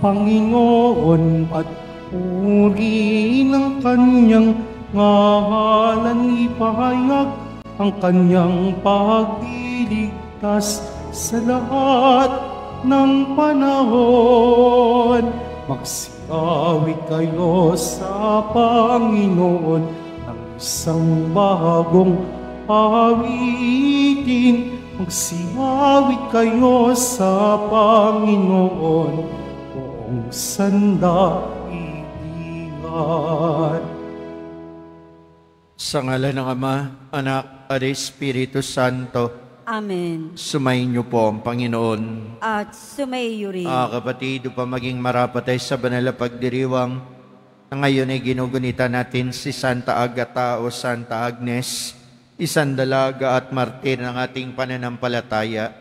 Panginoon at puri ng kanyang ngalan, ipahayag ang kanyang pagliligtas sa lahat ng panahon. Magsiawit kayo sa Panginoon ng isang bagong awitin. Magsiawit kayo sa Panginoon buong sandaigdigan. Sa ngalan ng Ama, Anak, at Espiritu Santo. Amen. Sumayin niyo po ang Panginoon. At sumaiyo rin. Kapatid, upang maging marapatay sa banal na pagdiriwang, na ngayon ay ginugunita natin si Santa Agata o Santa Agnes, isang dalaga at martir ng ating pananampalataya.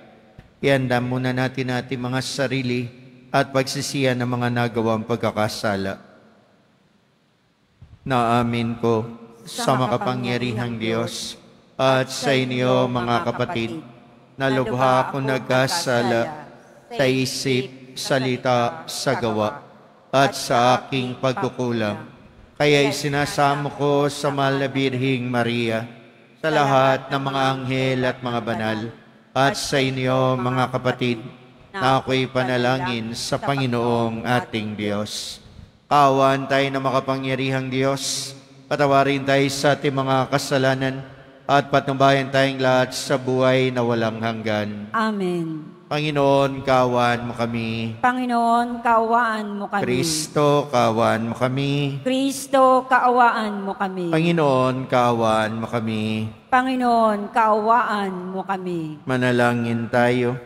Ihanda muna natin ating mga sarili at pagsisiyan ng mga nagawang pagkakasala. Naamin ko sa makapangyarihang Diyos at sa inyo mga kapatid, na lubha akong nagkasala sa isip, salita, sa gawa, at sa aking pagkukulang. Kaya isinasamo ko sa mahal na Birheng Maria, sa lahat ng mga anghel at mga banal, at sa inyo mga kapatid, na ako'y panalangin sa Panginoong ating Diyos. Kaawaan tayo na makapangyarihang Diyos, patawarin tayo sa ating mga kasalanan, at patnubayan tayong lahat sa buhay na walang hanggan. Amen. Panginoon, kaawaan mo kami. Panginoon, kaawaan mo kami. Kristo, kaawaan mo kami. Kristo, kaawaan mo kami. Panginoon, kaawaan mo kami. Panginoon, kaawaan mo kami. Manalangin tayo.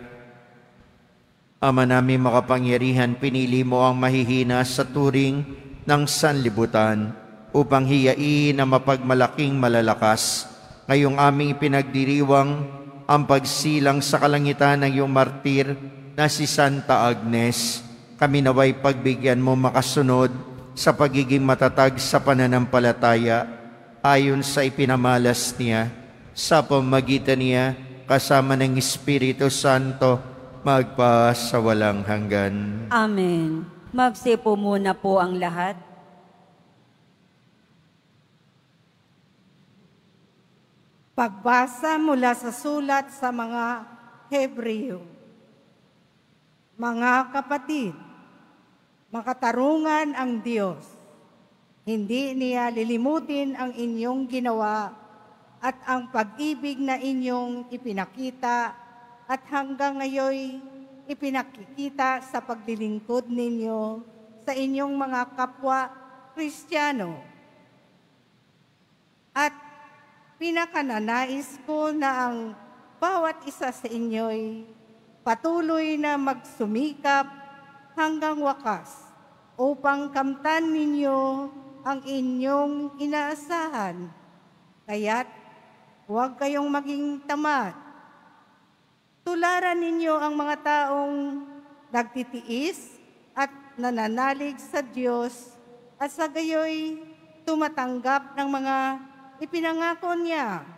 Ama namin makapangyarihan, pinili mo ang mahihina sa turing ng sanlibutan upang hiyain na mapagmalaking malalakas. Ngayong aming ipinagdiriwang ang pagsilang sa kalangitan ng iyong martir na si Santa Agnes. Kami naway pagbigyan mo makasunod sa pagiging matatag sa pananampalataya ayon sa ipinamalas niya. Sa pamamagitan niya, kasama ng Espiritu Santo, magpa sa walang hanggan. Amen. Magsipo muna po ang lahat. Pagbasa mula sa sulat sa mga Hebreo. Mga kapatid, makatarungan ang Diyos. Hindi niya lilimutin ang inyong ginawa at ang pag-ibig na inyong ipinakita at hanggang ngayon ipinakikita sa paglilingkod ninyo sa inyong mga kapwa Kristiyano. At pinakananais ko na ang bawat isa sa inyo'y patuloy na magsumikap hanggang wakas upang kamtan ninyo ang inyong inaasahan. Kaya't huwag kayong maging tamad. Tularan ninyo ang mga taong nagtitiis at nananalig sa Diyos at sa gayoy tumatanggap ng mga ipinangako niya.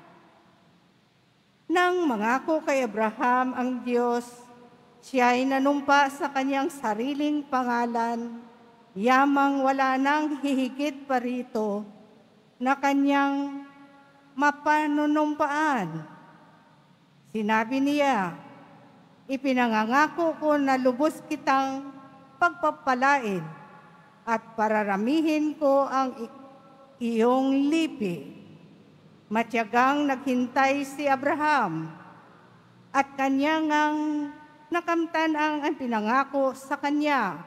Nang mangako kay Abraham ang Diyos, siya ay nanumpa sa kanyang sariling pangalan, yamang wala nang hihigit pa rito na kanyang mapanunumpaan. Sinabi niya, ipinangangako ko na lubos kitang pagpapalain at pararamihin ko ang iyong lipi. Matyagang naghintay si Abraham at kanya ngang nakamtan ang pinangako sa kanya.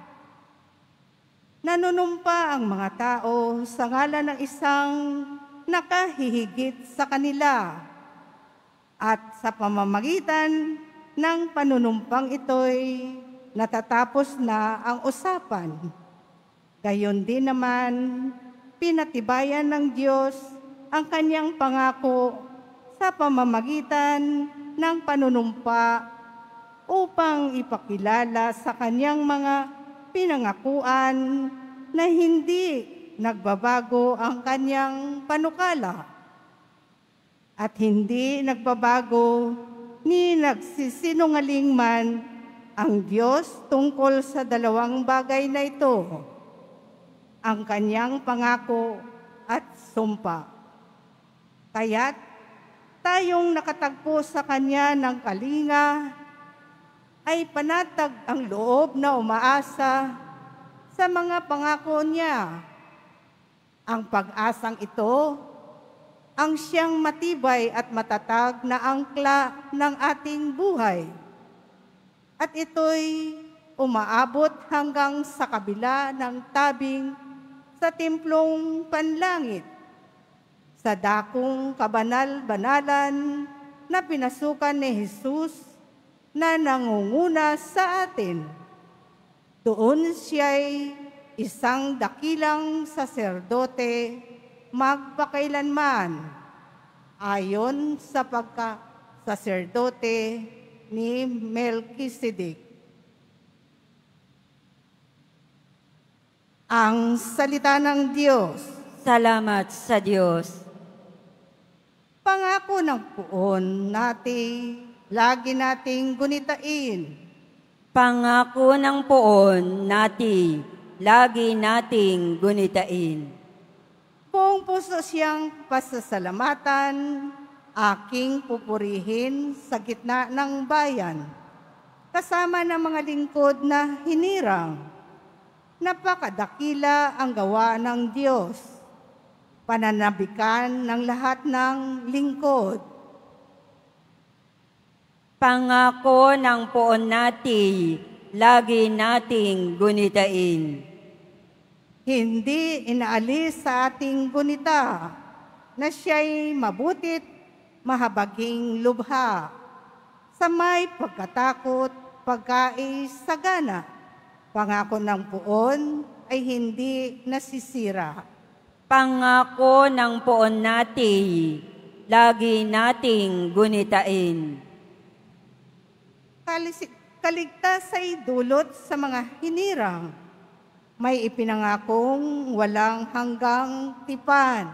Nanunumpa ang mga tao sa ngalan ng isang nakahihigit sa kanila at sa pamamagitan ng panunumpang ito'y natatapos na ang usapan. Gayon din naman, pinatibayan ng Diyos ang kanyang pangako sa pamamagitan ng panunumpa upang ipakilala sa kanyang mga pinangakuan na hindi nagbabago ang kanyang panukala at hindi nagbabago ni nagsisinungaling man ang Diyos tungkol sa dalawang bagay na ito, ang kanyang pangako at sumpa. Kaya't tayong nakatagpo sa kanya ng kalinga ay panatag ang loob na umaasa sa mga pangako niya. Ang pag-asang ito ang siyang matibay at matatag na angkla ng ating buhay. At ito'y umaabot hanggang sa kabila ng tabing sa templong panlangit, sa dakong kabanal-banalan na pinasukan ni Jesus na nangunguna sa atin. Doon siya'y isang dakilang saserdote magpakailanman, ayon sa pagka-saserdote ni Melchizedek. Ang salita ng Diyos. Salamat sa Diyos. Pangako ng puon natin, lagi nating gunitain. Pangako ng poon natin, lagi nating gunitain. Buong puso siyang pasasalamatan, aking pupurihin sa gitna ng bayan, kasama ng mga lingkod na hinirang. Napakadakila ang gawa ng Diyos, pananabikan ng lahat ng lingkod. Pangako ng poon natin, lagi nating gunitain. Hindi inaalis sa ating gunita na siya'y mabutit, mahabaging lubha, sa may pagkatakot, pagkaisagana. Pangako ng puon ay hindi nasisira. Pangako ng poon natin, lagi nating gunitain. Kaligtas ay dulot sa mga hinirang. May ipinangakong walang hanggang tipan.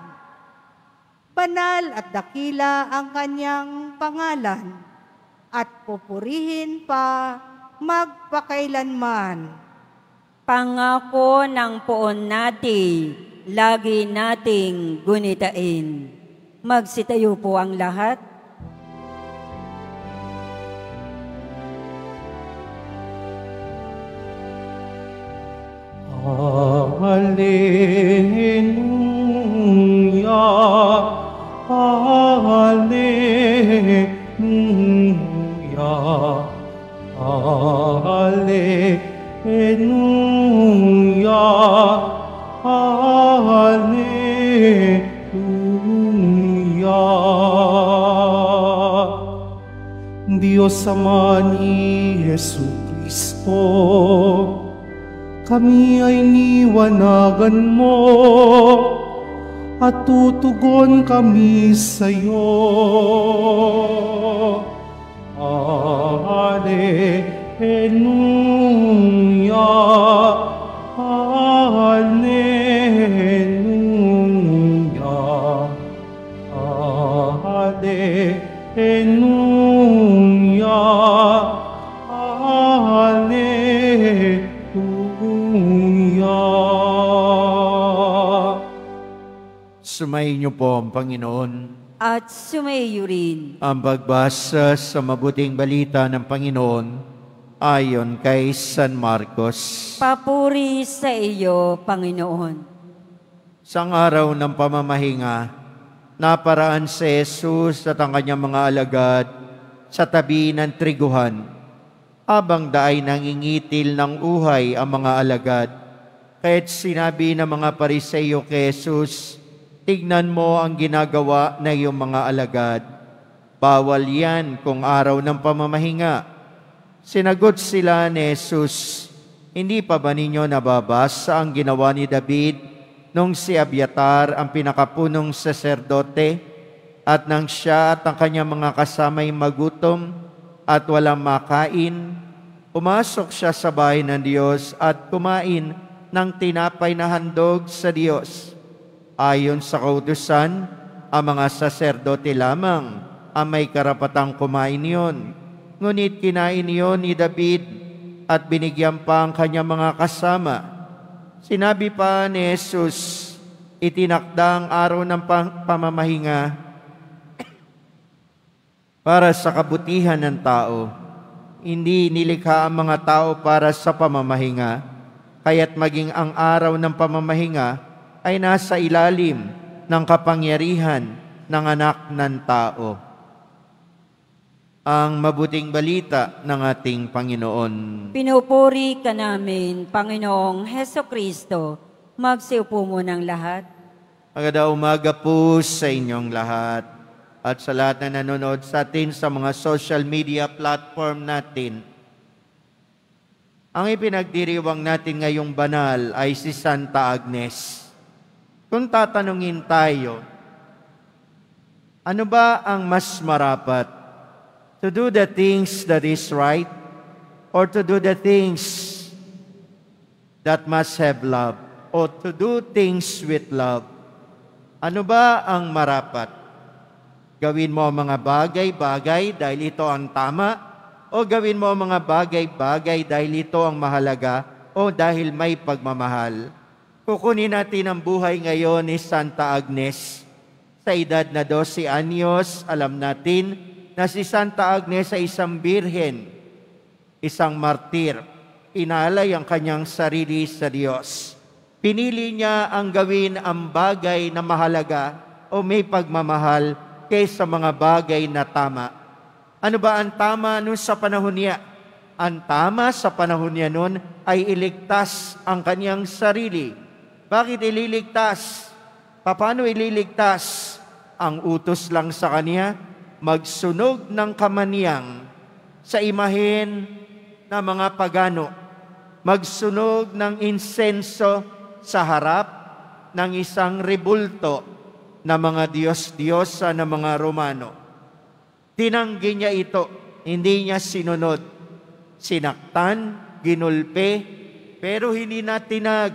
Banal at dakila ang kanyang pangalan, at pupurihin pa magpakailanman. Pangako ng poon natin, lagi nating gunitain. Magsitayo po ang lahat. Hallelujah, Hallelujah, Hallelujah, Hallelujah. Diyos Ama ni Jesucristo, kami ay niwanagan mo at tutugon kami sa iyo. Hallelujah, Hallelujah, Hallelujah, Hallelujah. Sumayin niyo po ang Panginoon. At sumayo rin. Ang pagbasa sa mabuting balita ng Panginoon ayon kay San Marcos. Papuri sa iyo, Panginoon. Sang araw ng pamamahinga, naparaan si Jesus at ang kanyang mga alagad sa tabi ng triguhan. Habang daay nangingitil ng uhay ang mga alagad, kaya't sinabi ng mga Pariseo kay Jesus, "Tignan mo ang ginagawa na iyong mga alagad. Bawal yan kung araw ng pamamahinga." Sinagot sila ni Jesus, "Hindi pa ba ninyo nababasa ang ginawa ni David nung si Abiatar ang pinakapunong saserdote at nang siya at ang kanyang mga kasamay magutom at walang makain, pumasok siya sa bahay ng Diyos at kumain ng tinapay na handog sa Diyos. Ayon sa kautusan, ang mga saserdote lamang ang may karapatang kumain yon. Ngunit kinain yon ni David at binigyan pa ang kanyang mga kasama. Sinabi pa ni Jesus, itinakda ang araw ng pamamahinga para sa kabutihan ng tao. Hindi nilikha ang mga tao para sa pamamahinga, kaya't maging ang araw ng pamamahinga ay nasa ilalim ng kapangyarihan ng anak ng tao. Ang mabuting balita ng ating Panginoon. Pinupuri ka namin, Panginoong Heso Kristo. Magsiupo mo ng lahat. Magandang umaga po sa inyong lahat at sa lahat na nanonood sa atin sa mga social media platform natin. Ang ipinagdiriwang natin ngayong banal ay si Santa Agnes. Kung tatanungin tayo, ano ba ang mas marapat? To do the things that is right or to do the things that must have love or to do things with love? Ano ba ang marapat? Gawin mo ang mga bagay-bagay dahil ito ang tama o gawin mo ang mga bagay-bagay dahil ito ang mahalaga o dahil may pagmamahal? Kukunin natin ang buhay ngayon ni Santa Agnes. Sa edad na 12 anyos, alam natin na si Santa Agnes ay isang birhen, isang martir. Inalay ang kanyang sarili sa Diyos. Pinili niya ang gawin ang bagay na mahalaga o may pagmamahal kaysa mga bagay na tama. Ano ba ang tama nun sa panahon niya? Ang tama sa panahon niya nun ay iligtas ang kanyang sarili. Bakit ililigtas? Paano ililigtas? Ang utos lang sa kanya, magsunog ng kamaniyang sa imahen ng mga pagano. Magsunog ng insenso sa harap ng isang rebulto na mga Diyos-Diyosa na mga Romano. Tinanggi niya ito, hindi niya sinunod. Sinaktan, ginulpe, pero hindi na tinag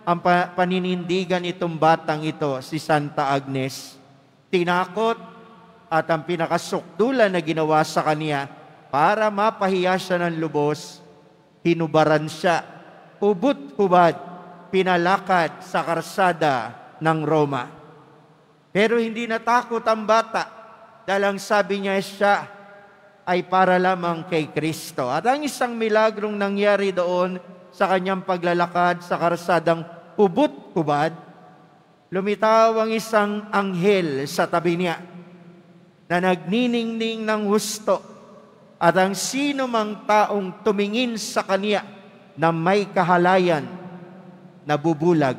ang paninindigan itong batang ito, si Santa Agnes. Tinakot at ang pinakasukdulan na ginawa sa kanya para mapahiya siya ng lubos, hinubaran siya, ubot-hubad, pinalakad sa karsada ng Roma. Pero hindi natakot ang bata dahil ang sabi niya siya ay para lamang kay Kristo. At ang isang milagrong nangyari doon sa kanyang paglalakad sa karsadang ubot-hubad, lumitaw ang isang anghel sa tabi niya na nagniningning ng husto at ang sino mang taong tumingin sa kanya na may kahalayan, nabubulag.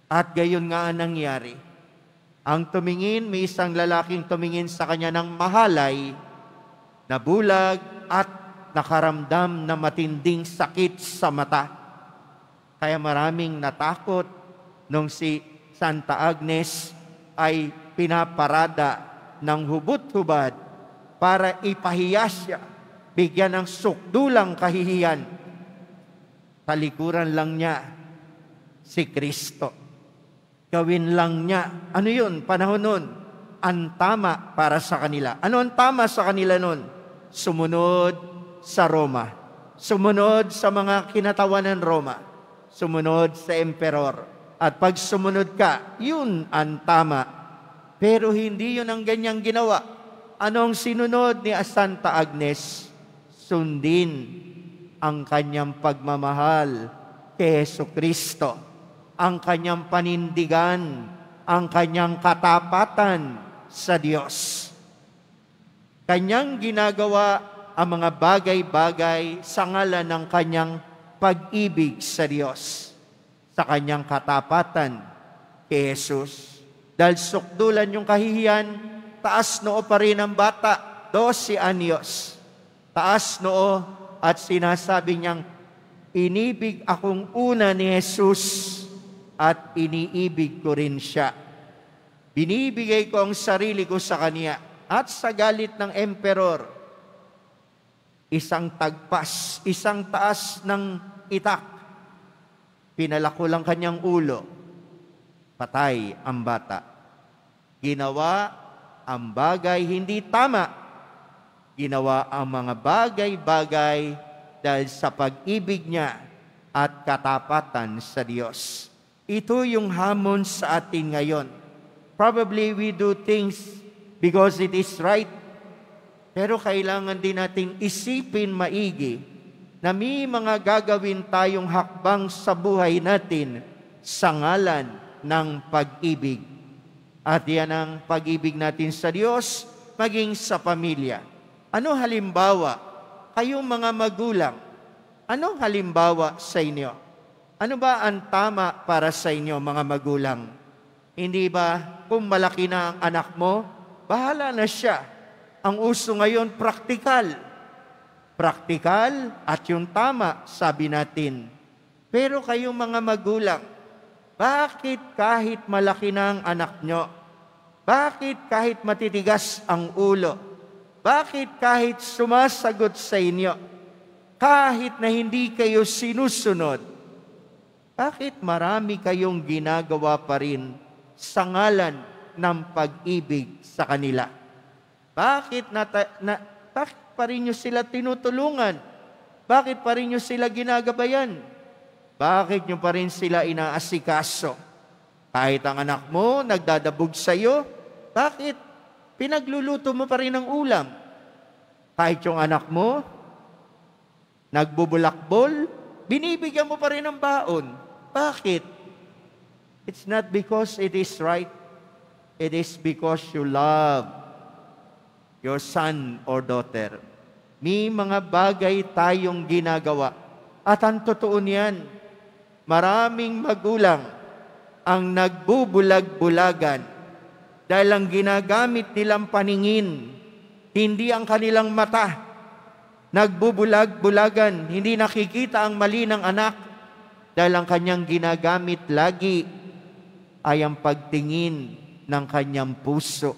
At gayon nga ang nangyari. Ang tumingin, may isang lalaking tumingin sa kanya ng mahalay, nabulag at nakaramdam na matinding sakit sa mata. Kaya maraming natakot nung si Santa Agnes ay pinaparada ng hubot-hubad para ipahiya siya, bigyan ng sukdulang kahihiyan. Talikuran lang niya si Kristo. Gawin lang niya. Ano yun? Panahon nun, ang tama para sa kanila. Ano ang tama sa kanila nun? Sumunod sa Roma. Sumunod sa mga kinatawan ng Roma. Sumunod sa emperor. At pag sumunod ka, yun ang tama. Pero hindi yun ang ganyang ginawa. Anong sinunod ni Santa Agnes? Sundin ang kanyang pagmamahal kay Heso Kristo, ang kanyang panindigan, ang kanyang katapatan sa Diyos. Kanyang ginagawa ang mga bagay-bagay sa ngalan ng kanyang pag-ibig sa Diyos, sa kanyang katapatan kay Jesus. Dahil sukdulan yung kahihiyan, taas noo pa rin ang bata, 12 anyos. Taas noo at sinasabi niyang, inibig akong una ni Jesus at iniibig ko rin siya. Binibigay ko ang sarili ko sa kanya at sa galit ng emperor, isang tagpas, isang taas ng itak. Pinalako lang kanyang ulo. Patay ang bata. Ginawa ang bagay hindi tama. Ginawa ang mga bagay-bagay dahil sa pag-ibig niya at katapatan sa Diyos. Ito yung hamon sa atin ngayon. Probably we do things because it is right. Pero kailangan din nating isipin maigi na may mga gagawin tayong hakbang sa buhay natin sa ngalan ng pag-ibig. At yan ang pag-ibig natin sa Diyos, maging sa pamilya. Ano halimbawa? Kayong mga magulang, anong halimbawa sa inyo? Ano ba ang tama para sa inyo, mga magulang? Hindi ba kung malaki na ang anak mo, bahala na siya. Ang uso ngayon, praktikal. Praktikal at yung tama, sabi natin. Pero kayong mga magulang, bakit kahit malaki na ang anak nyo? Bakit kahit matitigas ang ulo? Bakit kahit sumasagot sa inyo? Kahit na hindi kayo sinusunod? Bakit marami kayong ginagawa pa rin sa ngalan ng pag-ibig sa kanila? Bakit pa rin nyo sila tinutulungan? Bakit pa rin nyo sila ginagabayan? Bakit nyo pa rin sila inaasikaso? Kahit ang anak mo nagdadabog sa iyo, bakit pinagluluto mo pa rin ang ulam? Kahit yung anak mo nagbubulakbol, binibigyan mo pa rin ng baon. Bakit? It's not because it is right. It is because you love your son or daughter. May mga bagay tayong ginagawa. At ang totoo niyan, maraming magulang ang nagbubulag-bulagan dahil ang ginagamit nilang paningin, hindi ang kanilang mata. Nagbubulag-bulagan, hindi nakikita ang mali ng anak dahil ang kanyang ginagamit lagi ay ang pagtingin ng kanyang puso.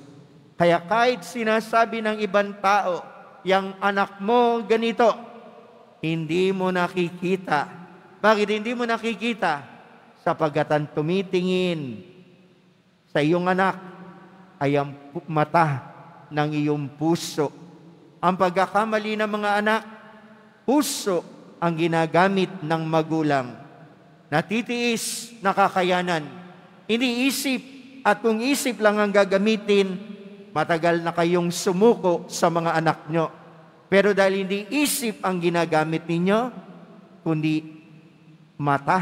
Kaya kahit sinasabi ng ibang tao, yang anak mo ganito, hindi mo nakikita. Bakit hindi mo nakikita? Sapagkat ang tumitingin sa iyong anak ay ang mata ng iyong puso. Ang pagkakamali ng mga anak, puso ang ginagamit ng magulang. Natitiis, nakakayanan. Hindi isip, at kung isip lang ang gagamitin, matagal na kayong sumuko sa mga anak nyo. Pero dahil hindi isip ang ginagamit ninyo, kundi mata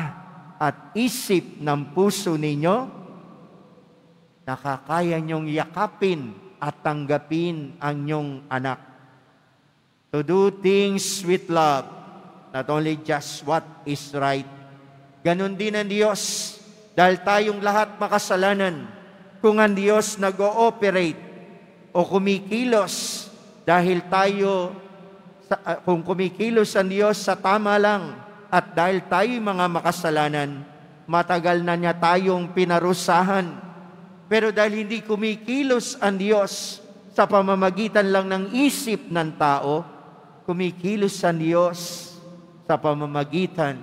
at isip ng puso ninyo, nakakaya nyong yakapin at tanggapin ang inyong anak. To do things with love, not only just what is right. Ganon din ang Diyos, dahil tayong lahat makasalanan. Kung ang Diyos nag-ooperate o kumikilos, dahil kung kumikilos ang Diyos sa tama lang, at dahil tayo mga makasalanan, matagal na niya tayong pinarusahan. Pero dahil hindi kumikilos ang Diyos sa pamamagitan lang ng isip ng tao, kumikilos ang Diyos sa pamamagitan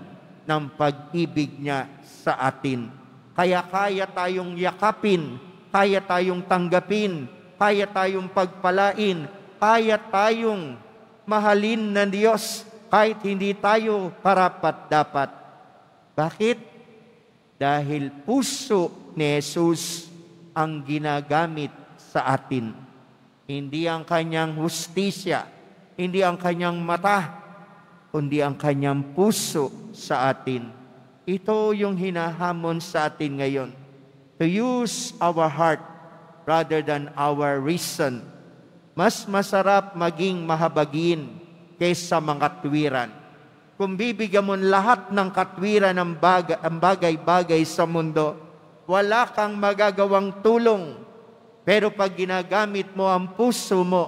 ng pag-ibig niya sa atin. Kaya kaya tayong yakapin, kaya tayong tanggapin, kaya tayong pagpalain, kaya tayong mahalin ng Diyos kahit hindi tayo karapat-dapat. Bakit? Dahil puso ni Jesus ang ginagamit sa atin. Hindi ang kanyang hustisya, hindi ang kanyang mata, kundi ang kanyang puso sa atin. Ito yung hinahamon sa atin ngayon. To use our heart rather than our reason. Mas masarap maging mahabagin kaysa mga katwiran. Kung bibigyan mo lahat ng katwiran ng bagay-bagay sa mundo, wala kang magagawang tulong. Pero pag ginagamit mo ang puso mo,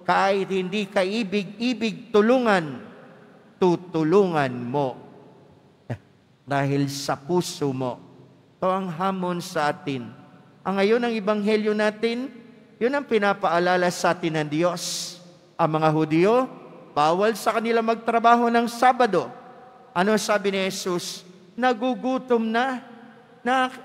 kahit hindi ka ibig tulungan, tutulungan mo. Dahil sa puso mo. Ito ang hamon sa atin. Ang ngayon ang ebanghelyo natin, yun ang pinapaalala sa atin ng Diyos. Ang mga Hudyo, bawal sa kanila magtrabaho ng Sabado. Ano sabi ni Jesus? Nagugutom na.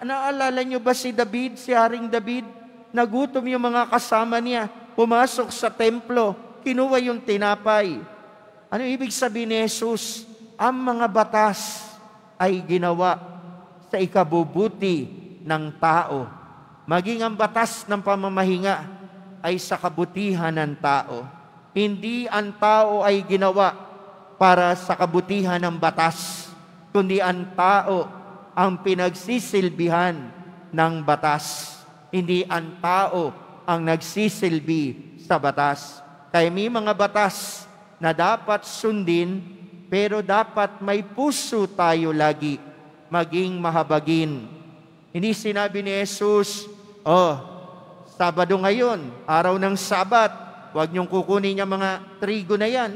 Naalala niyo ba si David, si Haring David? Nagutom yung mga kasama niya. Pumasok sa templo, kinuha yung tinapay. Ano ibig sabihin ni Jesus? Ang mga batas ay ginawa sa ikabubuti ng tao. Maging ang batas ng pamamahinga ay sa kabutihan ng tao. Hindi ang tao ay ginawa para sa kabutihan ng batas, kundi ang tao ang pinagsisilbihan ng batas. Hindi ang tao ang nagsisilbi sa batas. Kaya may mga batas na dapat sundin, pero dapat may puso tayo lagi, maging mahabagin. Hindi sinabi ni Jesus, Sabado ngayon, araw ng Sabat, huwag niyong kukunin yung mga trigo na yan.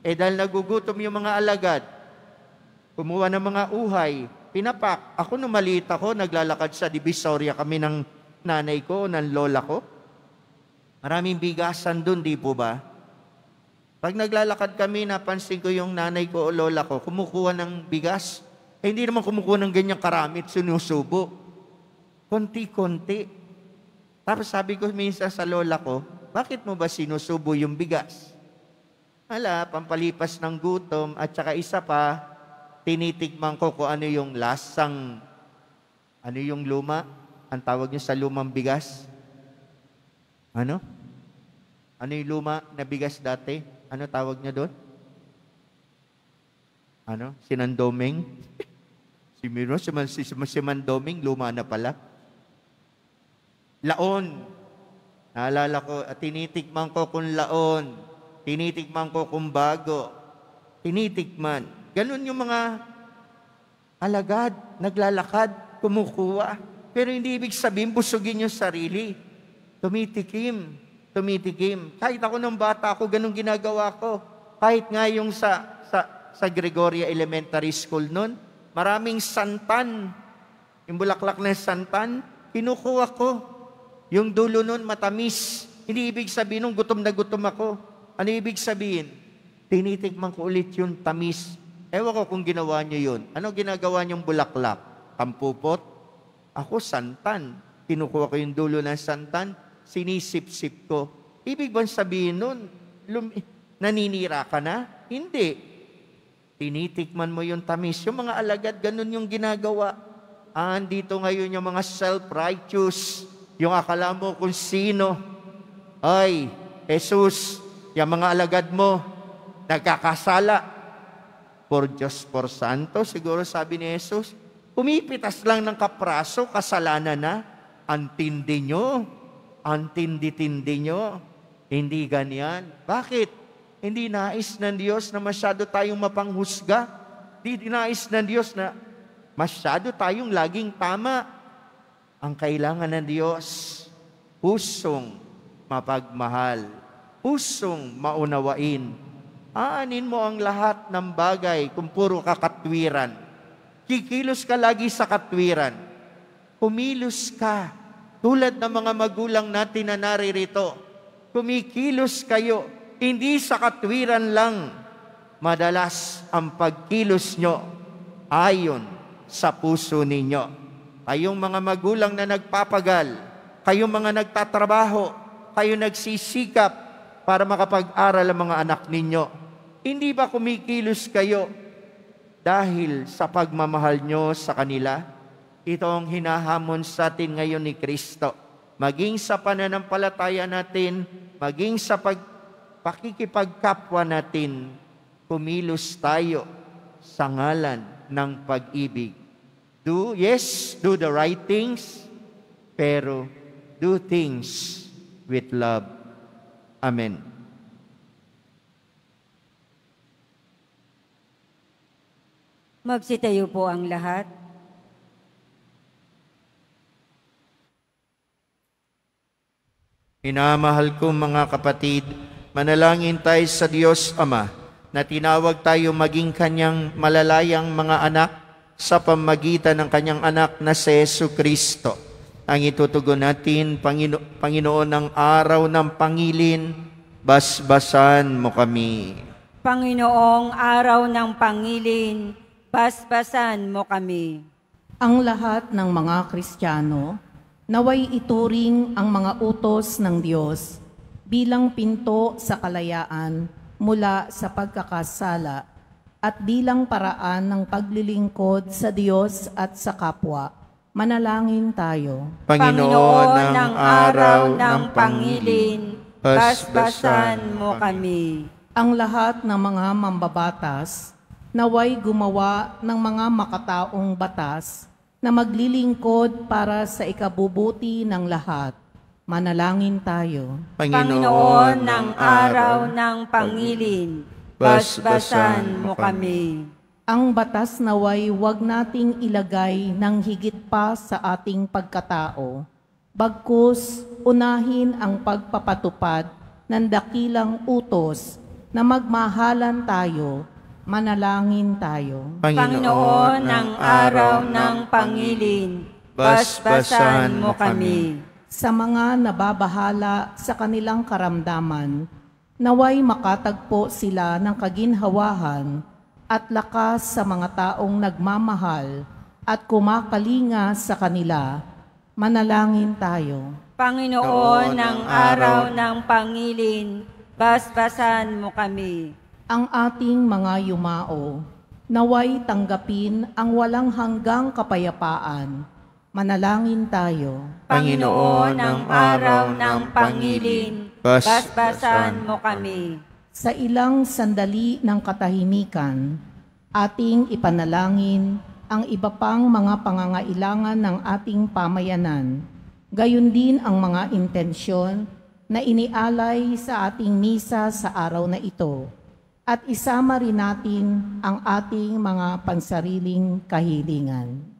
Dahil nagugutom yung mga alagad, kumuha ng mga uhay, pinapak. Ako nung maliit ako, naglalakad sa Divisoria kami ng nanay ko, ng lola ko. Maraming bigasan doon, di po ba? Pag naglalakad kami, napansin ko yung nanay ko o lola ko, kumukuha ng bigas. Hindi naman kumukuha ng ganyang karamit, sinusubo. Konti-konti. Tapos sabi ko minsan sa lola ko, bakit mo ba sinusubo yung bigas? Pampalipas ng gutom, at saka isa pa, tinitikman ko kung ano yung lasang, ano yung luma, ang tawag niyo sa lumang bigas. Ano? Ano yung luma na bigas dati? Ano tawag niya doon? Ano? Sinandoming? Si Miro, si Mandoming, luma na pala. Laon. Naalala ko, tinitikman ko kung laon. Tinitikman ko kung bago. Tinitikman. Ganun yung mga alagad, naglalakad, kumukuha. Pero hindi ibig sabihin, busugin yung sarili. Tumitikim. Kahit ako nung bata ako, ganun ginagawa ko. Kahit nga yung sa Gregoria Elementary School nun, maraming santan. Yung bulaklak na santan, kinukuha ko. Yung dulo nun, matamis. Hindi ibig sabihin nung gutom na gutom ako. Ano ibig sabihin? Tinitikman ko ulit yung tamis. Ewan ko kung ginawa nyo yun. Ano ginagawa nyong bulaklak? Kampupot? Ako, santan. Kinukuha ko yung dulo ng santan, sinisip-sip ko. Ibig bang sabihin nun, naninira ka na? Hindi. Tinitikman mo yung tamis. Yung mga alagad, ganun yung ginagawa. Andito ngayon yung mga self-righteous. Yung akala mo kung sino. Ay, Jesus, yung mga alagad mo, nagkakasala. Por Diyos, por Santo, siguro sabi ni Jesus, pumipitas lang ng kapraso, kasalanan na. Antindi nyo. Antindi-tindi nyo. Hindi ganyan. Bakit? Hindi nais ng Diyos na masyado tayong mapanghusga. Hindi nais ng Diyos na masyado tayong laging tama. Ang kailangan ng Diyos, pusong mapagmahal, pusong maunawain. Aanin mo ang lahat ng bagay kung puro kakatwiran. Kikilos ka lagi sa katwiran. Kumilos ka. Tulad ng mga magulang natin na naririto, kumikilos kayo, hindi sa katwiran lang. Madalas ang pagkilos nyo ayon sa puso ninyo. Kayong mga magulang na nagpapagal, kayong mga nagtatrabaho, kayong nagsisikap para makapag-aral ang mga anak ninyo. Hindi ba kumikilos kayo dahil sa pagmamahal nyo sa kanila? Ito ang hinahamon sa atin ngayon ni Kristo. Maging sa pananampalataya natin, maging sa pakikipagkapwa natin, kumilos tayo sa ngalan ng pag-ibig. Do the right things, pero do things with love. Amen. Magsitayo po ang lahat. Minamahal ko mga kapatid, manalangin tayo sa Diyos Ama na tinawag tayo maging kanyang malalayang mga anak sa pamagitan ng kanyang anak na si Jesucristo. Ang itutugon natin, Panginoon, ng araw ng pangilin, basbasan mo kami. Panginoong araw ng pangilin, basbasan mo kami. Ang lahat ng mga Kristiyano, naway ituring ang mga utos ng Diyos bilang pinto sa kalayaan mula sa pagkakasala at bilang paraan ng paglilingkod sa Diyos at sa kapwa. Manalangin tayo. Panginoon ng araw ng pangilin, basbasan mo kami. Ang lahat ng mga mambabatas naway gumawa ng mga makataong batas na maglilingkod para sa ikabubuti ng lahat. Manalangin tayo. Panginoon ng araw ng pangilin, basbasan mo kami. Ang batas naway huwag nating ilagay ng higit pa sa ating pagkatao. Bagkus, unahin ang pagpapatupad ng dakilang utos na magmahalan tayo. Manalangin tayo. Panginoon ng araw ng pangilin, basbasan mo kami. Sa mga nababahala sa kanilang karamdaman, naway makatagpo sila ng kaginhawahan at lakas sa mga taong nagmamahal at kumakalinga sa kanila. Manalangin tayo. Panginoon ng araw ng pangilin, basbasan mo kami. Ang ating mga yumao, naway tanggapin ang walang hanggang kapayapaan. Manalangin tayo. Panginoon ng araw ng pangilin, basbasan mo kami. Sa ilang sandali ng katahimikan, ating ipanalangin ang iba pang mga pangangailangan ng ating pamayanan, gayon din ang mga intensyon na inialay sa ating misa sa araw na ito, at isama rin natin ang ating mga pansariling kahilingan.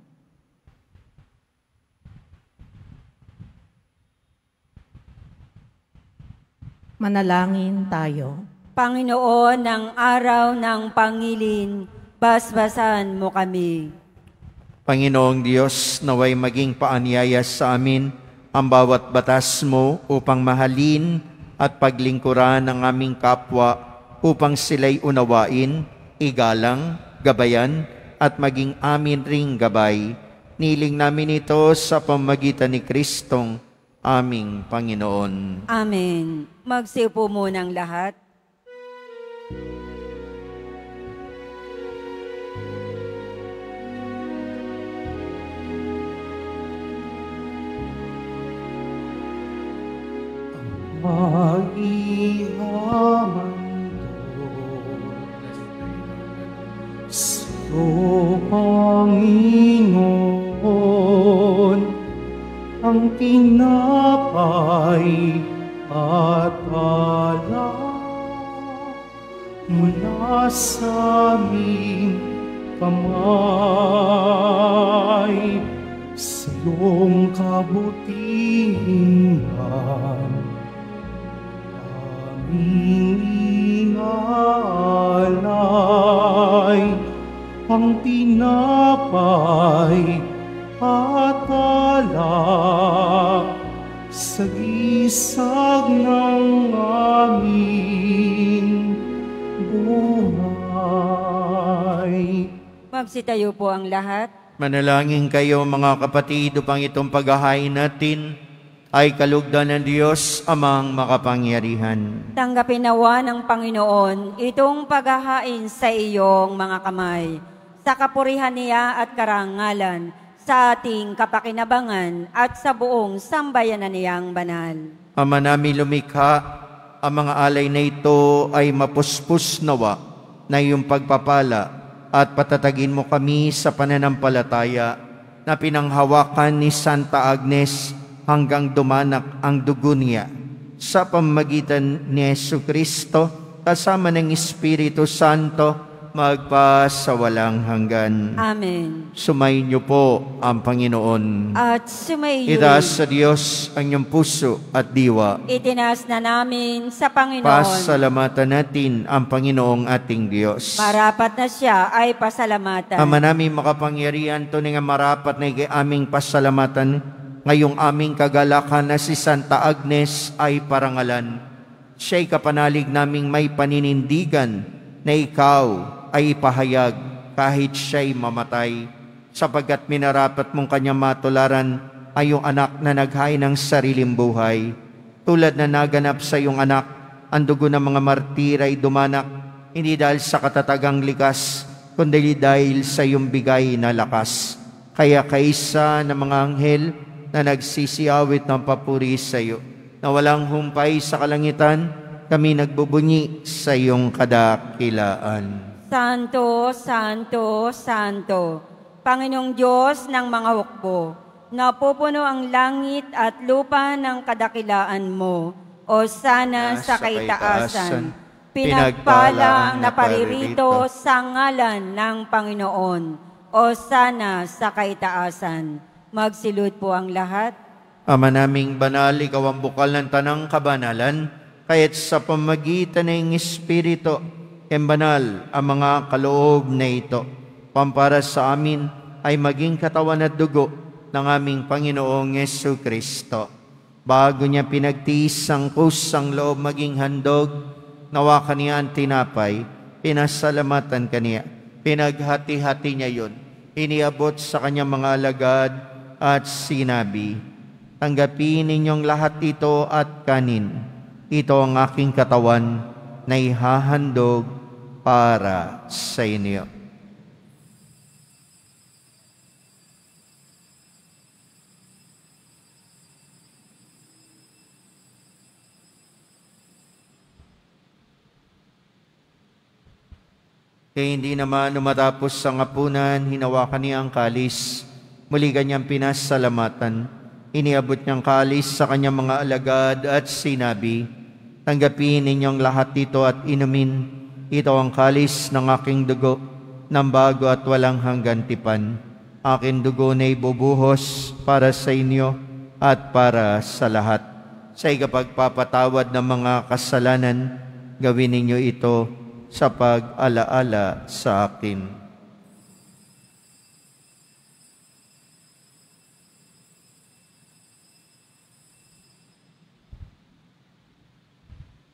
Manalangin tayo. Panginoon ng araw ng pangilin, basbasan mo kami. Panginoong Diyos, naway maging paanyaya sa amin ang bawat batas mo upang mahalin at paglingkuran ang aming kapwa upang sila'y unawain, igalang, gabayan at maging amin ring gabay. Niling namin ito sa pamamagitan ni Kristong aming Panginoon. Amen. Magsiupo munang lahat. Maihaman so Panginoon ang tinapay at alak mula sa aming kamay sa iyong kabutihan. Aming inaalay ang tinapay at alak sa gisag ng aming buhay. Magsitayo po ang lahat. Manalangin kayo mga kapatid upang itong paghahain natin ay kalugdan ng Diyos amang makapangyarihan. Tanggapin nawa ng Panginoon itong paghahain sa iyong mga kamay, sa kapurihan niya at karangalan, sa ating kapakinabangan at sa buong sambayanan niyang banal. Ama namin lumikha, ang mga alay na ito ay mapuspos nawa na iyong pagpapala at patatagin mo kami sa pananampalataya na pinanghawakan ni Santa Agnes hanggang dumanak ang dugo niya sa pamamagitan ni Jesucristo kasama ng Espiritu Santo magpasawalang hanggan. Amen. Sumayin niyo po ang Panginoon. At sumayo, Itaas sa Diyos ang iyong puso at diwa. itinas na namin sa Panginoon. Pasalamatan natin ang Panginoong ating Diyos. Marapat na siya ay pasalamatan. Ama namin makapangyarihan, tunay nga marapat na aming pasalamatan ngayong aming kagalakan na si Santa Agnes ay parangalan. Siya'y kapanalig naming may paninindigan na ikaw ay ipahayag kahit siya'y mamatay, sapagkat minarapat mong kanyang matularan ay yung anak na naghain ng sariling buhay. Tulad na naganap sa iyong anak Ang dugo ng mga martir ay dumanak, hindi dahil sa katatagang likas, kundi dahil sa iyong bigay na lakas. Kaya kaisa ng mga anghel na nagsisiawit ng papuri sa iyo, na walang humpay sa kalangitan, kami nagbubunyi sa iyong kadakilaan. Santo, Santo, Santo, Panginoong Diyos ng mga hukbo, napupuno ang langit at lupa ng kadakilaan mo, o sana sa kaitaasan. Pinagpala ang naparirito sa ngalan ng Panginoon, o sana sa kaitaasan. Magsilud po ang lahat. Ama naming banal, ikaw ang bukal ng tanang kabanalan, kaya't sa pamagitan ng Espiritu, banal ang mga kaloob na ito. Pampara sa amin ay maging katawan at dugo ng aming Panginoong Jesucristo. Bago niya pinagtiis ang kusang loob maging handog, nawa kaniya ang tinapay, pinasalamatan kaniya, pinaghati-hati niya yun, iniabot sa kanyang mga alagad at sinabi, tanggapin ninyong lahat ito at kanin. Ito ang aking katawan na ihahandog para sa inyo. Kaya hindi naman matapos sa ngapunan, hinawakan niya ang kalis. Muli kanyang pinasalamatan. Iniabot niyang kalis sa kanyang mga alagad at sinabi, tanggapin ninyong lahat ito at inumin. Ito ang kalis ng aking dugo, ng bago at walang hanggan tipan. Aking dugo na ibubuhos para sa inyo at para sa lahat. Sa ikapagpapatawad ng mga kasalanan, gawin ninyo ito sa pag-alaala sa akin.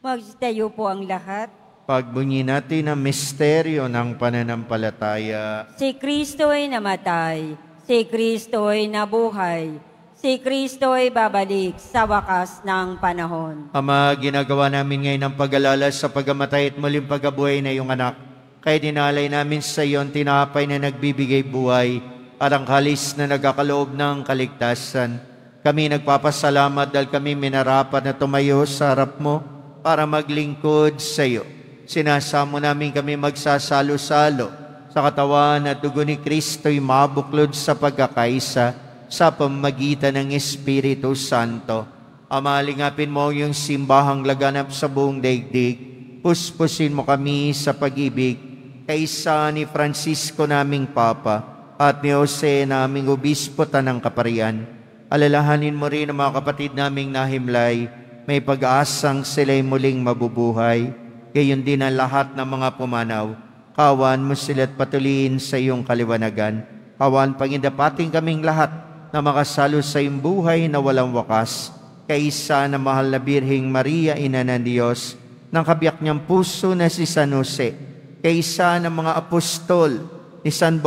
Magtayo po ang lahat. Pagbunyi natin ang misteryo ng pananampalataya. Si Kristo ay namatay, si Kristo ay nabuhay, si Kristo ay babalik sa wakas ng panahon. Ama, ginagawa namin ngayon ang pag-alala sa pagamatay at muling pagkabuhay na iyong anak. Kaya dinalay namin sa iyo ang tinapay na nagbibigay buhay at ang kalis na nagkakaloob ng kaligtasan. Kami nagpapasalamat dahil kami minarapat na tumayo sa harap mo para maglingkod sa iyo. Sinasamo namin kami magsasalo-salo sa katawan at dugo ni Kristo'y mabuklod sa pagkakaisa sa pamagitan ng Espiritu Santo. Ama, lingapin mo yung simbahang laganap sa buong daigdig. Puspusin mo kami sa pag-ibig, kaisa ni Francisco naming Papa at ni Jose naming Obispo Tanang Kaparian. Alalahanin mo rin ang mga kapatid naming nahimlay, may pag-aasang sila'y muling mabubuhay. Gayon din ang lahat ng mga pumanaw. Kawan mo sila't patuloyin sa iyong kaliwanagan. Kawan pangindapating kaming lahat na makasalo sa iyong buhay na walang wakas. Kaisa na mahal na Birheng Maria, Ina ng Diyos, ng kabiyak niyang puso na si San Jose. Kaisa ng mga apostol, ni San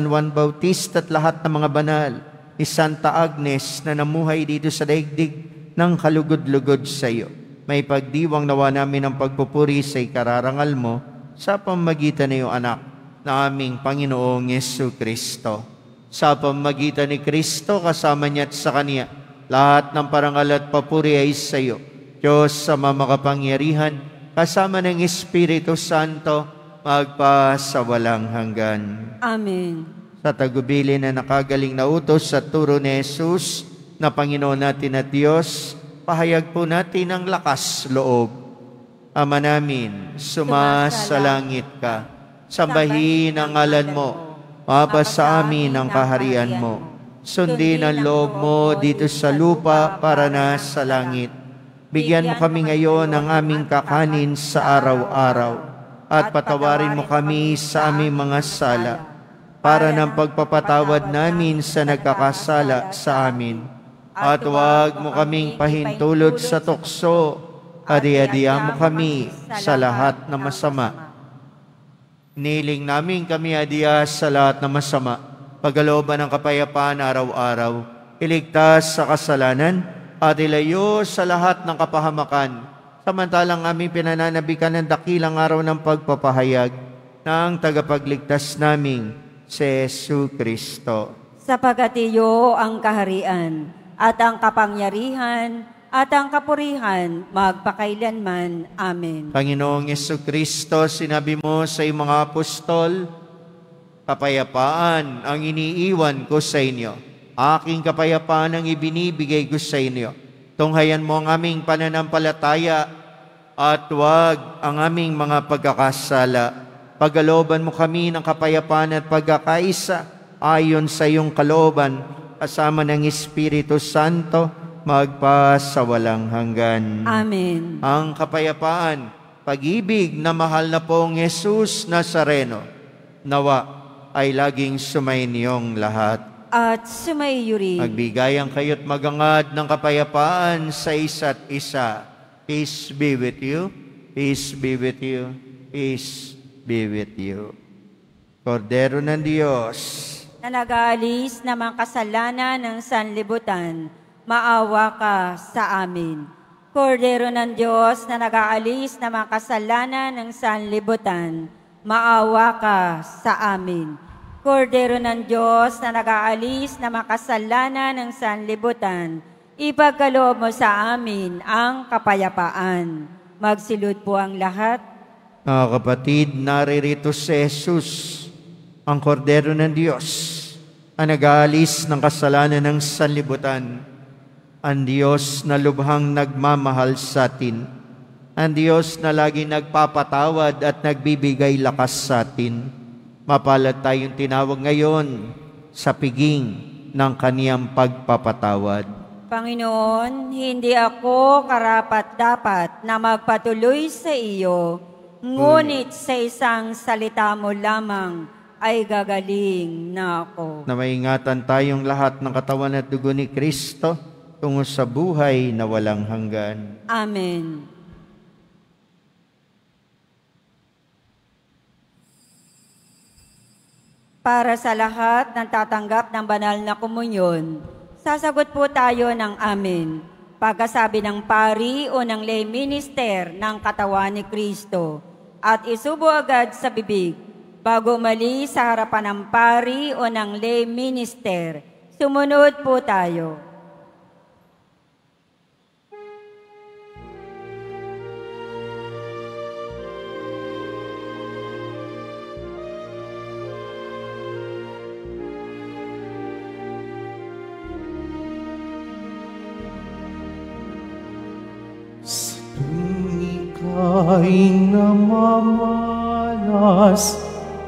Juan Bautista at lahat ng mga banal, ni Santa Agnes na namuhay dito sa daigdig ng kalugod-lugod sa iyo. May pagdiwang nawa namin ang pagpupuri sa ikararangal mo sa pamagitan ng iyong anak na aming Panginoong Jesucristo. Sa pamagitan ni Kristo, kasama niya at sa Kanya, lahat ng parangal at papuri ay sa iyo. Diyos sa makapangyarihan, kasama ng Espiritu Santo, magpa sa walang hanggan. Amen. Sa tagubilin na nakagaling na utos sa turo ni Jesus na Panginoon natin at Diyos, pahayag po natin ang lakas loob. Ama namin, sumasalangit ka, sambahin ang ngalan mo, mapasa amin ang kaharian mo. Sundin ang loob mo dito sa lupa para na sa langit. Bigyan mo kami ngayon ng aming kakanin sa araw-araw at patawarin mo kami sa aming mga sala para ng pagpapatawad namin sa nagkakasala sa amin. At huwag mo kaming pahintulot sa tukso, adi-adiya mo kami sa lahat ng masama. Niling namin kami adiya sa lahat ng masama, pagalooban ng kapayapaan araw-araw, iligtas sa kasalanan, at ilayo sa lahat ng kapahamakan, samantalang aming pinananabikan ng dakilang araw ng pagpapahayag ng tagapagligtas naming si Jesu Kristo. Sapagat iyo ang kaharian, at ang kapangyarihan, at ang kapurihan, magpakailanman. Amen. Panginoong Jesu Kristo, sinabi mo sa iyong mga apostol, kapayapaan ang iniiwan ko sa inyo. Aking kapayapaan ang ibinibigay ko sa inyo. Tunghayan mo ang aming pananampalataya at huwag ang aming mga pagkakasala. Pagkalooban mo kami ng kapayapaan at pagkakaisa ayon sa iyong kalooban, kasama ng Espiritu Santo, magpasawalang hanggan. Amen. Ang kapayapaan, pag-ibig na mahal na pong Jesus Nazareno, nawa ay laging sumayinyong lahat. At sumaiyo rin. Magbigayan kayo't magangad ng kapayapaan sa isa't isa. Peace be with you. Peace be with you. Peace be with you. Kordero ng Diyos, Na nag-aalis ng mga kasalanan ng sanlibutan, maawa ka sa amin. Kordero ng Diyos na nag-aalis ng mga kasalanan ng sanlibutan, maawa ka sa amin. Kordero ng Diyos na nag-aalis ng mga kasalanan ng sanlibutan, ipagkaloob mo sa amin ang kapayapaan. Magsilud po ang lahat. mga kapatid, naririto si Jesus, ang Kordero ng Diyos, ang nag-aalis ng kasalanan ng sanlibutan, ang Diyos na lubhang nagmamahal sa atin, ang Diyos na lagi nagpapatawad at nagbibigay lakas sa atin. Mapalad tayong tinawag ngayon sa piging ng kaniyang pagpapatawad. Panginoon, hindi ako karapat-dapat na magpatuloy sa iyo, ngunit sa isang salita mo lamang ay gagaling na ako. Na maingatan tayong lahat ng katawan at dugo ni Kristo tungo sa buhay na walang hanggan. Amen. Para sa lahat ng tatanggap ng banal na komunyon, sasagot po tayo ng amen. Pagkasabi ng pari o ng lay minister ng katawan ni Kristo at isubo agad sa bibig bago umalis sa harapan ng pari o ng lay minister. Sumunod po tayo. Ika'y namamalas,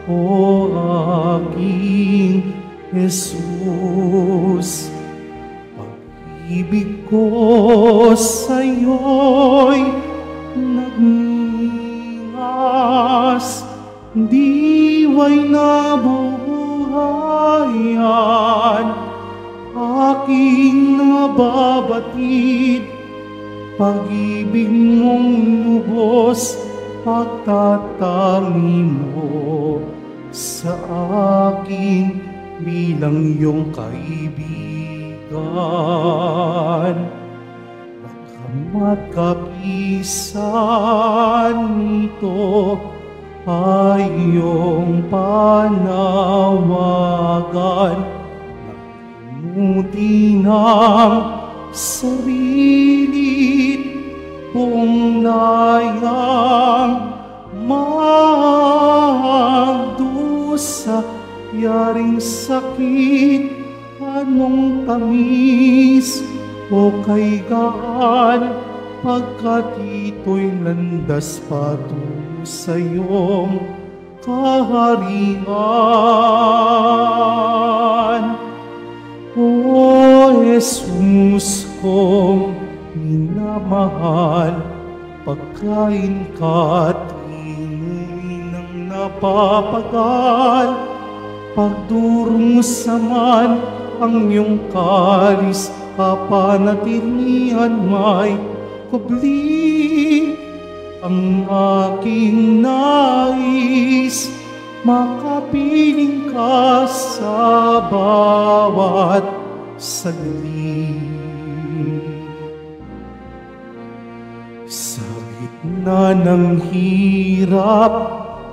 O aking Jesus. Pag-ibig ko sa'yo'y nagningas, diwa'y nabuhayan, aking nababatid. Pag-ibig mong lubos, pagtatangi mo sa akin bilang iyong kaibigan. Bagamat kapisan nito ay iyong panawagan, nagmuti ng sarili kong layang magdusa, yaring sakit, anong tamis o kay gaan, pagkat ito'y landas patungo sa iyong kaharian. O Jesus kong minamahal, pagkain ka't inumin ng napapagal, pagdurong saman ang iyong kalis, kapanatilihan may kubli. Ang aking nais, makapiling ka sa bawat saglit. Sa na ng hirap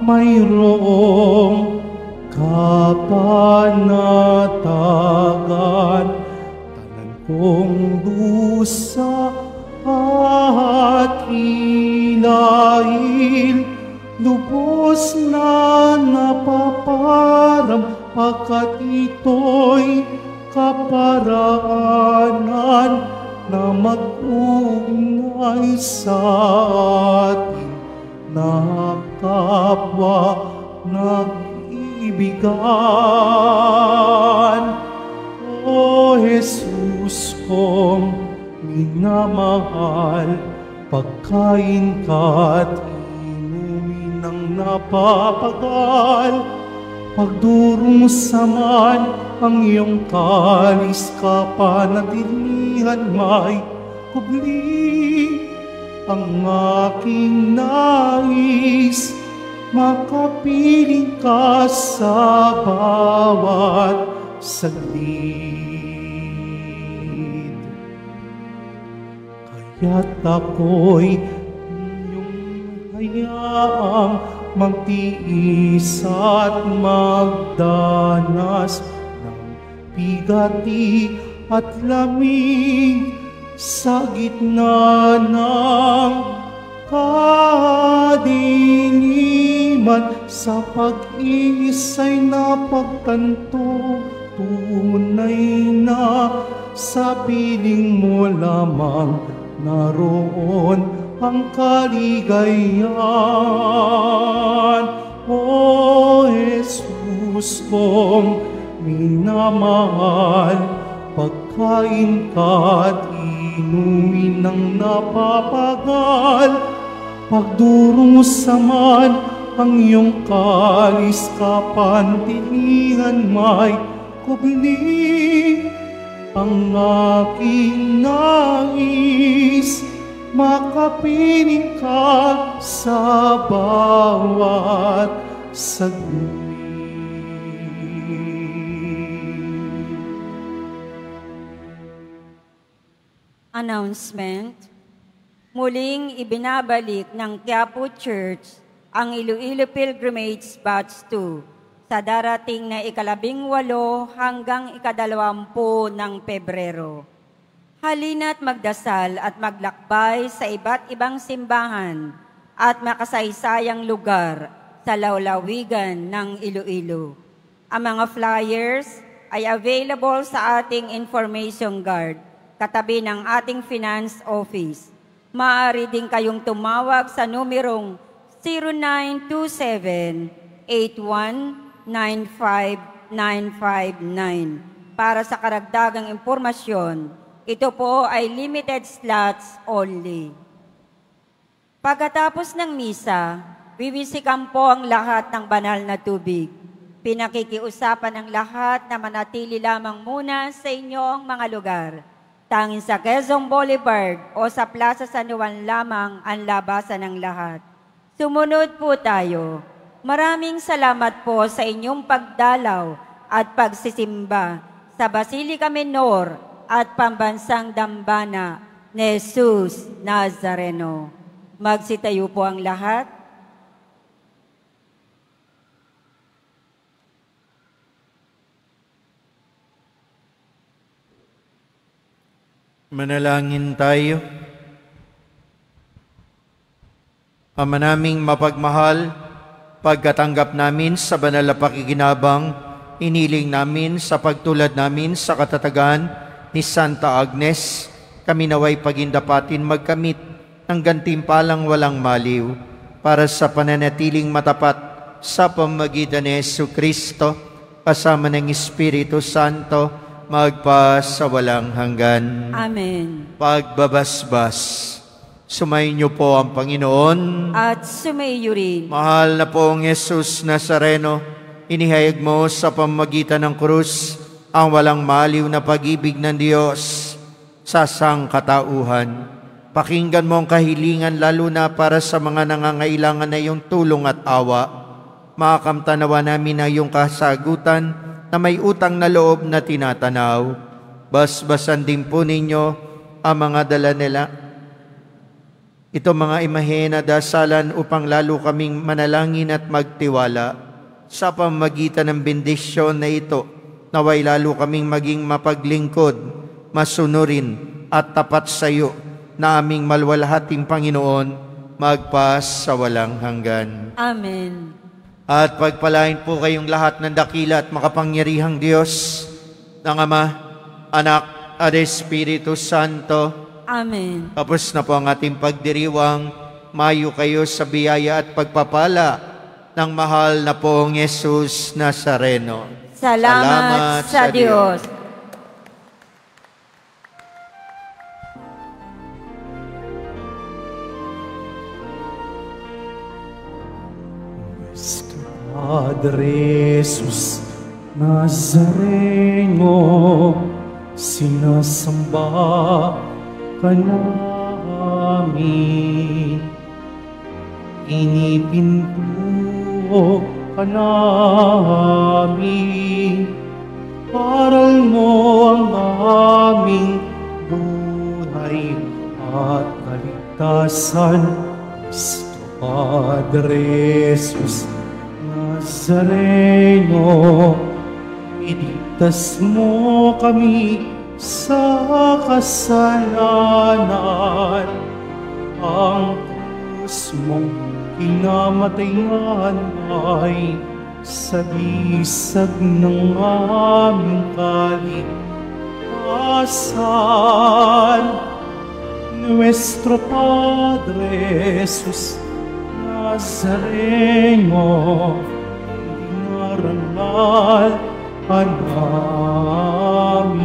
mayroong kapanatagan. Tanan kong dusa at hilahil, lubos na napaparam, pagkat ito'y kaparaanan na mag-ugnay sa atin na kapwa nag-ibigan. O Jesus kong minamahal, pagkain ka't inumin ng napapagal, pagdurong saman ang iyong kalis, kapanatilihan may kubli. Ang aking nais, makapiling ka sa bawat saglit. Kaya't ako'y iyong hayaang magtiis at magdanas ng bigati at lamig sa gitna ng kadiliman. Sa pag-iisa'y napagtanto, tunay na sa piling mo lamang naroon ang kaligayahan. O Jesus kong minamahal, pagkain ka't inumin ng napapagal, pagdurong saman ang iyong kalis, kapanatilihan may kubli. Ang aking nais, makapiling ka sa bawat saglit. Announcement. Muling ibinabalik ng Quiapo Church ang Iloilo Pilgrimage Batch 2 sa darating na 18 hanggang 20 ng Pebrero. Halina't magdasal at maglakbay sa iba't ibang simbahan at makasaysayang lugar sa lawlawigan ng Iloilo. Ang mga flyers ay available sa ating information guard katabi ng ating finance office. Maaari din kayong tumawag sa numerong 0927-8195-959 para sa karagdagang impormasyon. Ito po ay limited slots only. Pagkatapos ng misa, bibisikan po ang lahat ng banal na tubig. Pinakikiusapan ang lahat na manatili lamang muna sa inyong mga lugar. Tanging sa Quezon Boulevard o sa Plaza San Juan lamang ang labasan ng lahat. Sumunod po tayo. Maraming salamat po sa inyong pagdalaw at pagsisimba sa Basilica Menor at Pambansang Dambana ni Jesus Nazareno. Magsitayo po ang lahat. Manalangin tayo. Ama naming mapagmahal, pagkatanggap namin sa banal na pakikinabang, iniling namin sa pagtulad namin sa katatagan ni Santa Agnes, kami naway pagindapatin magkamit ng gantimpalang walang maliw para sa pananatiling matapat sa pamamagitan ni Jesucristo kasama ng Espiritu Santo magpa sa walang hanggan. Amen. Pagbabasbas. Sumayin niyo po ang Panginoon. At sumayo rin. Mahal na pong Jesus Nazareno, inihayag mo sa pamamagitan ng krus ang walang maliw na pag-ibig ng Diyos sa sangkatauhan. Pakinggan mo ang kahilingan lalo na para sa mga nangangailangan na iyong tulong at awa. Makakamtanawa namin ang iyong kasagutan na may utang na loob na tinatanaw. Basbasan din po ninyo ang mga dala nila. Ito mga imahe na dasalan upang lalo kaming manalangin at magtiwala sa pamamagitan ng bendisyon na ito, naway lalo kaming maging mapaglingkod, masunurin at tapat sa iyo na aming malwalhating Panginoon, magpas sa walang hanggan. Amen. At pagpalain po kayong lahat ng dakila at makapangyarihang Diyos, ng Ama, Anak, at Espiritu Santo. Amen. Tapos na po ang ating pagdiriwang. Mayo kayo sa biyaya at pagpapala ng mahal na pong Jesus Nazareno. Salamat sa Diyos. Padre Jesus Nazareno, sinasamba ka namin, inipinto ka namin, aral mo ang aming buhay at kaligtasan. Padre Jesus Nazareno, iligtas mo kami sa kasalanan. Ang krus mong kinamatayan ay sagisag ng aming kaligtasan. Nuestro Padre Jesus Nazareno, dinarangal ka namin.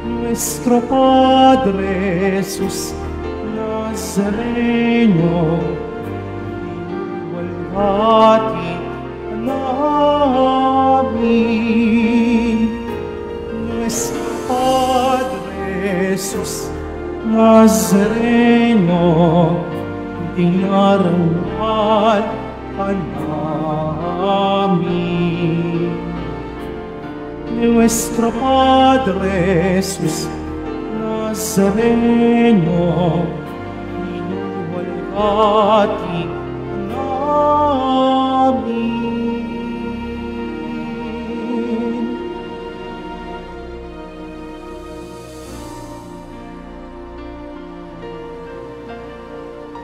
Nuestro Padre Jesus Nazareno, dinuwalhati ka namin. Nuestro Padre Jesus Nazareno, dinarangal ka namin. Nuestro Padre Jesus Nazareno, dinuwalhati